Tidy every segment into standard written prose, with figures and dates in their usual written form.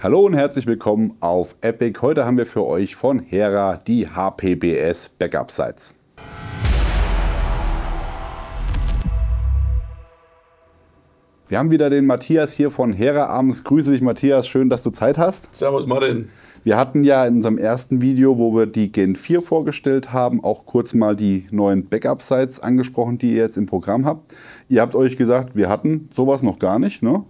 Hallo und herzlich willkommen auf Epic. Heute haben wir für euch von Hera die HPBS Backup Sites. Wir haben wieder den Matthias hier von Hera abends. Grüße dich, Matthias. Schön, dass du Zeit hast. Servus, Martin. Wir hatten ja in unserem ersten Video, wo wir die Gen 4 vorgestellt haben, auch kurz mal die neuen Backup-Sites angesprochen, die ihr jetzt im Programm habt. Ihr habt euch gesagt, wir hatten sowas noch gar nicht, ne?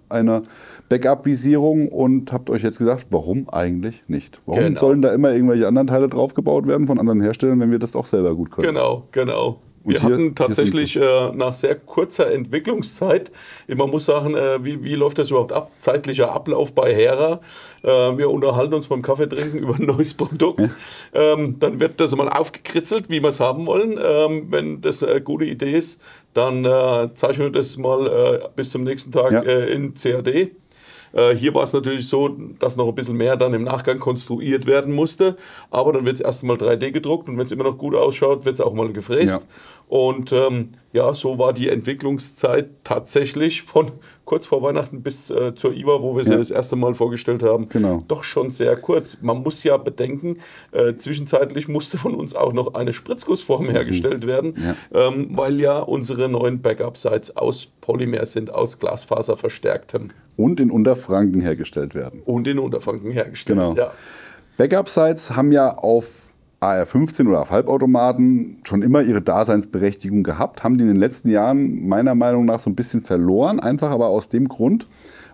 Eine Backup-Visierung, und habt euch jetzt gesagt, warum eigentlich nicht? Warum sollen da immer irgendwelche anderen Teile draufgebaut werden von anderen Herstellern, wenn wir das doch selber gut können? Genau. Wir hatten tatsächlich nach sehr kurzer Entwicklungszeit, man muss sagen, wie läuft das überhaupt ab? Zeitlicher Ablauf bei Hera. Wir unterhalten uns beim Kaffeetrinken über ein neues Produkt. Dann wird das mal aufgekritzelt, wie wir es haben wollen. Wenn das eine gute Idee ist, dann zeichnen wir das mal bis zum nächsten Tag in CAD. Hier war es natürlich so, dass noch ein bisschen mehr dann im Nachgang konstruiert werden musste. Aber dann wird es erst mal 3D gedruckt, und wenn es immer noch gut ausschaut, wird es auch mal gefräst. Ja. Und so war die Entwicklungszeit tatsächlich von kurz vor Weihnachten bis zur IWA, wo wir sie das erste Mal vorgestellt haben, doch schon sehr kurz. Man muss ja bedenken, zwischenzeitlich musste von uns auch noch eine Spritzgussform hergestellt werden, weil ja unsere neuen Backup-Sites aus Polymer sind, aus Glasfaserverstärktem. Und in Unterfranken hergestellt werden. Ja. Backup-Sites haben ja auf AR15 oder auf Halbautomaten schon immer ihre Daseinsberechtigung gehabt, haben die in den letzten Jahren meiner Meinung nach so ein bisschen verloren, einfach aber aus dem Grund,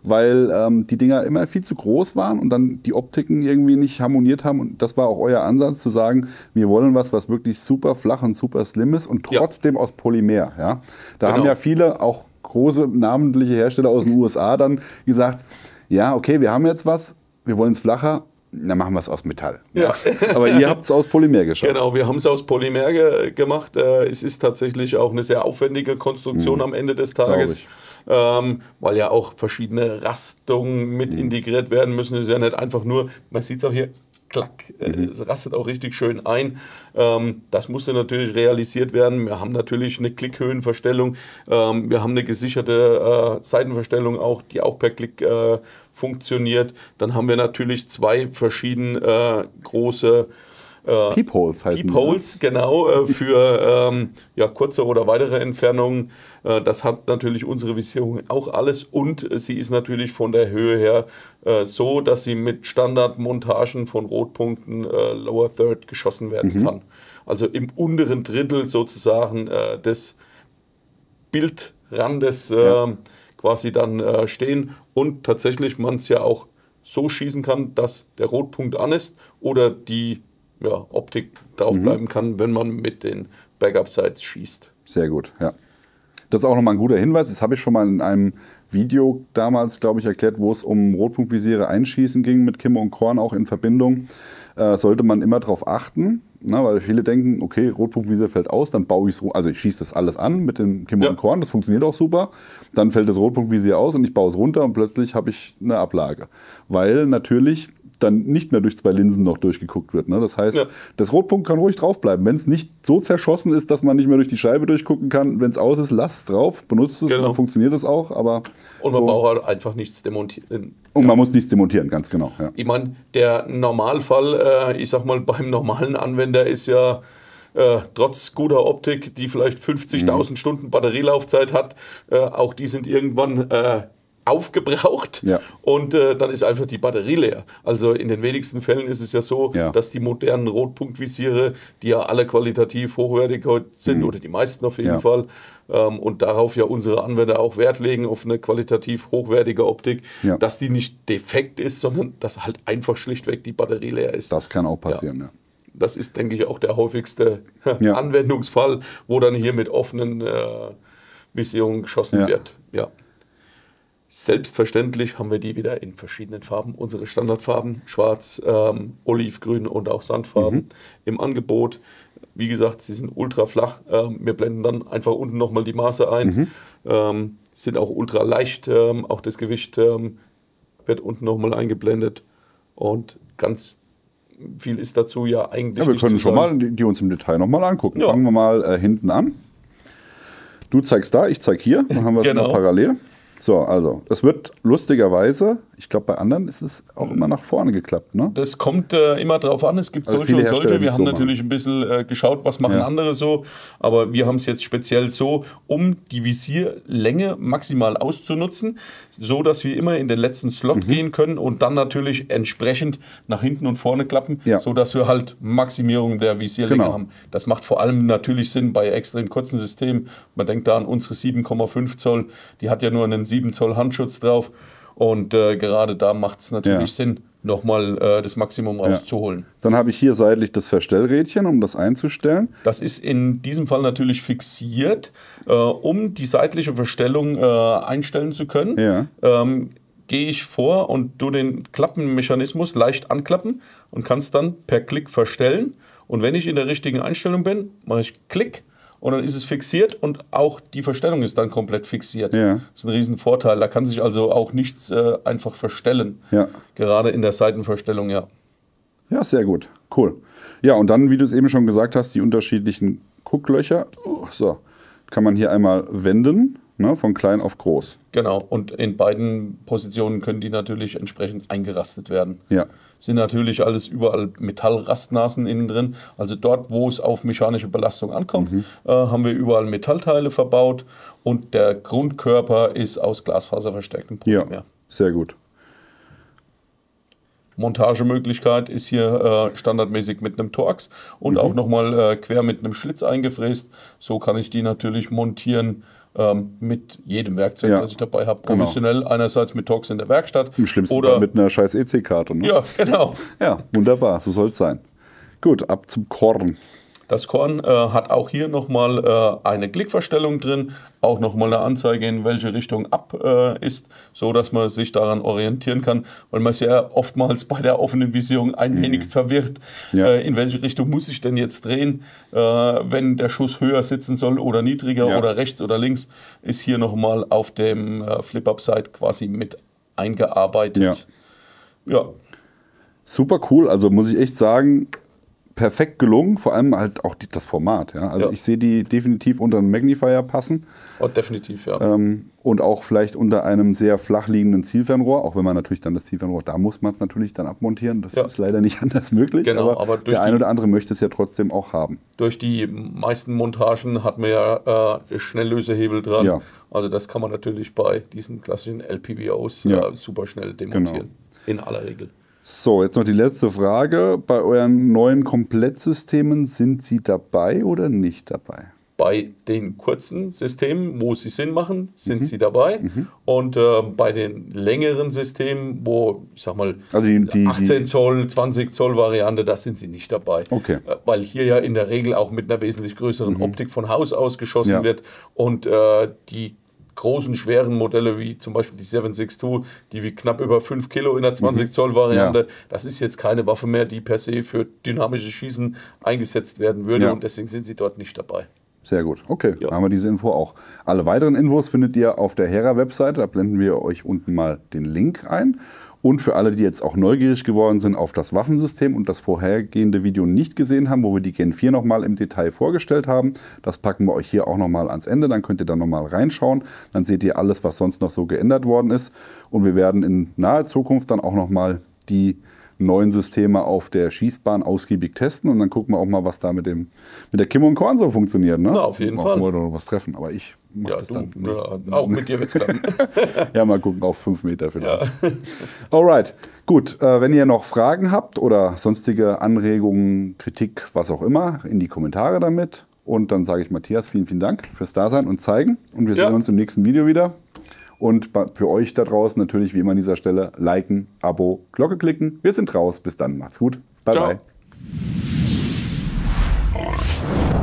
weil die Dinger immer viel zu groß waren und dann die Optiken irgendwie nicht harmoniert haben. Und das war auch euer Ansatz, zu sagen, wir wollen was wirklich super flach und super slim ist und trotzdem aus Polymer. Ja? Da haben ja viele, auch große namentliche Hersteller aus den USA, dann gesagt, ja, okay, wir haben jetzt was, wir wollen es flacher, dann machen wir es aus Metall. Ja. Aber ihr habt es aus Polymer geschafft. Genau, wir haben es aus Polymer gemacht. Es ist tatsächlich auch eine sehr aufwendige Konstruktion am Ende des Tages, weil ja auch verschiedene Rastungen mit integriert werden müssen. Es ist ja nicht einfach nur, man sieht es auch hier, klack, es rastet auch richtig schön ein. Das musste natürlich realisiert werden. Wir haben natürlich eine Klickhöhenverstellung. Wir haben eine gesicherte Seitenverstellung auch, die auch per Klick funktioniert. Dann haben wir natürlich zwei verschiedene große Peepholes heißen Peepholes, genau, für kurze oder weitere Entfernungen. Das hat natürlich unsere Visierung auch alles, und sie ist natürlich von der Höhe her so, dass sie mit Standardmontagen von Rotpunkten Lower Third geschossen werden kann. Also im unteren Drittel sozusagen des Bildrandes quasi dann stehen, und tatsächlich man es ja auch so schießen kann, dass der Rotpunkt an ist oder die Optik draufbleiben kann, wenn man mit den Backup-Sites schießt. Sehr gut, ja. Das ist auch nochmal ein guter Hinweis. Das habe ich schon mal in einem Video damals, glaube ich, erklärt, wo es um Rotpunktvisiere einschießen ging mit Kim und Korn auch in Verbindung. Sollte man immer darauf achten, weil viele denken, okay, Rotpunktvisier fällt aus, dann baue ich es, also ich schieße das alles an mit dem Kim und Korn, das funktioniert auch super. Dann fällt das Rotpunktvisier aus und ich baue es runter und plötzlich habe ich eine Ablage. Weil natürlich dann nicht mehr durch zwei Linsen noch durchgeguckt wird. Das heißt, das Rotpunkt kann ruhig draufbleiben. Wenn es nicht so zerschossen ist, dass man nicht mehr durch die Scheibe durchgucken kann, wenn es aus ist, lasst es drauf, benutzt es, dann funktioniert es auch. Aber und man braucht halt einfach nichts demontieren. Und man muss nichts demontieren, ganz genau. Ja. Ich meine, der Normalfall, ich sag mal, beim normalen Anwender ist ja trotz guter Optik, die vielleicht 50.000 Stunden Batterielaufzeit hat, auch die sind irgendwann aufgebraucht und dann ist einfach die Batterie leer. Also in den wenigsten Fällen ist es ja so, dass die modernen Rotpunktvisiere, die ja alle qualitativ hochwertig sind, oder die meisten auf jeden Fall, und darauf ja unsere Anwender auch Wert legen, auf eine qualitativ hochwertige Optik, dass die nicht defekt ist, sondern dass halt einfach schlichtweg die Batterie leer ist. Das kann auch passieren, ja. Das ist, denke ich, auch der häufigste Anwendungsfall, wo dann hier mit offenen Visierungen geschossen wird. Ja. Selbstverständlich haben wir die wieder in verschiedenen Farben, unsere Standardfarben, schwarz, olivgrün und auch Sandfarben im Angebot. Wie gesagt, sie sind ultra flach. Wir blenden dann einfach unten nochmal die Maße ein. Sind auch ultra leicht. Auch das Gewicht wird unten nochmal eingeblendet. Und ganz viel ist dazu ja eigentlich wir können schon mal die uns im Detail nochmal angucken. Fangen wir mal hinten an. Du zeigst da, ich zeige hier. Dann haben wir es mal parallel. So, also, es wird lustigerweise, ich glaube, bei anderen ist es auch immer nach vorne geklappt, ne? Das kommt immer drauf an. Es gibt also solche und solche. Wir haben natürlich ein bisschen geschaut, was machen andere so. Aber wir haben es jetzt speziell so, um die Visierlänge maximal auszunutzen, so dass wir immer in den letzten Slot gehen können und dann natürlich entsprechend nach hinten und vorne klappen, so dass wir halt Maximierung der Visierlänge haben. Das macht vor allem natürlich Sinn bei extrem kurzen Systemen. Man denkt da an unsere 7,5 Zoll. Die hat ja nur einen 7 Zoll Handschutz drauf. Und gerade da macht es natürlich Sinn, nochmal das Maximum rauszuholen. Dann habe ich hier seitlich das Verstellrädchen, um das einzustellen. Das ist in diesem Fall natürlich fixiert, um die seitliche Verstellung einstellen zu können. Gehe ich vor und du den Klappenmechanismus leicht anklappen und kannst dann per Klick verstellen. Und wenn ich in der richtigen Einstellung bin, mache ich Klick. Und dann ist es fixiert und auch die Verstellung ist dann komplett fixiert. Das ist ein Riesenvorteil. Da kann sich also auch nichts einfach verstellen. Gerade in der Seitenverstellung, Ja, sehr gut. Cool. Ja, und dann, wie du es eben schon gesagt hast, die unterschiedlichen Gucklöcher. So, kann man hier einmal wenden, ne, von klein auf groß. Genau, und in beiden Positionen können die natürlich entsprechend eingerastet werden. Sind natürlich alles überall Metallrastnasen innen drin. Also dort, wo es auf mechanische Belastung ankommt, haben wir überall Metallteile verbaut und der Grundkörper ist aus glasfaserverstärktem Polymer. Sehr gut. Montagemöglichkeit ist hier standardmäßig mit einem Torx und auch nochmal quer mit einem Schlitz eingefräst. So kann ich die natürlich montieren. Mit jedem Werkzeug, das ich dabei habe. Professionell, einerseits mit Torx in der Werkstatt. Im schlimmsten Fall mit einer scheiß EC-Karte. Ne? Ja, genau. Ja, wunderbar, so soll es sein. Gut, ab zum Korn. Das Korn hat auch hier nochmal eine Klickverstellung drin, auch nochmal eine Anzeige, in welche Richtung ab ist, so dass man sich daran orientieren kann, weil man sehr oftmals bei der offenen Visierung ein wenig verwirrt, in welche Richtung muss ich denn jetzt drehen, wenn der Schuss höher sitzen soll oder niedriger oder rechts oder links, ist hier nochmal auf dem Flip-Up-Side quasi mit eingearbeitet. Super cool, also muss ich echt sagen, perfekt gelungen, vor allem halt auch das Format. Also ich sehe die definitiv unter einen Magnifier passen. Definitiv, und auch vielleicht unter einem sehr flach liegenden Zielfernrohr, auch wenn man natürlich dann das Zielfernrohr, da muss man es natürlich dann abmontieren. Das ist leider nicht anders möglich. Genau, aber der eine oder andere möchte es ja trotzdem auch haben. Durch die meisten Montagen hat man ja Schnelllösehebel dran. Also das kann man natürlich bei diesen klassischen LPBOs super schnell demontieren. In aller Regel. So, jetzt noch die letzte Frage. Bei euren neuen Komplettsystemen, sind Sie dabei oder nicht dabei? Bei den kurzen Systemen, wo sie Sinn machen, sind sie dabei. Und bei den längeren Systemen, wo, ich sag mal, also die 18 Zoll, 20 Zoll Variante, da sind sie nicht dabei. Weil hier ja in der Regel auch mit einer wesentlich größeren Optik von Haus aus geschossen wird. Und die großen, schweren Modelle, wie zum Beispiel die 762, die wie knapp über 5 Kilo in der 20 Zoll Variante, das ist jetzt keine Waffe mehr, die per se für dynamisches Schießen eingesetzt werden würde. Und deswegen sind sie dort nicht dabei. Sehr gut. Okay, dann haben wir diese Info auch. Alle weiteren Infos findet ihr auf der Hera-Webseite. Da blenden wir euch unten mal den Link ein. Und für alle, die jetzt auch neugierig geworden sind auf das Waffensystem und das vorhergehende Video nicht gesehen haben, wo wir die Gen 4 nochmal im Detail vorgestellt haben, das packen wir euch hier auch nochmal ans Ende. Dann könnt ihr da nochmal reinschauen. Dann seht ihr alles, was sonst noch so geändert worden ist. Und wir werden in naher Zukunft dann auch nochmal die neuen Systeme auf der Schießbahn ausgiebig testen und dann gucken wir auch mal, was da mit der Kim & Korn so funktioniert. Ne? Na, auf jeden Fall. Wir noch was treffen, aber ich mach das dann nicht. Auch mit dir wird's klappen. Ja, mal gucken, auf 5 Meter vielleicht. Alright, gut. Wenn ihr noch Fragen habt oder sonstige Anregungen, Kritik, was auch immer, in die Kommentare damit. Und dann sage ich Matthias, vielen, vielen Dank fürs Dasein und Zeigen. Und wir sehen uns im nächsten Video wieder. Und für euch da draußen natürlich wie immer an dieser Stelle liken, Abo, Glocke klicken. Wir sind raus. Bis dann. Macht's gut. Bye, bye.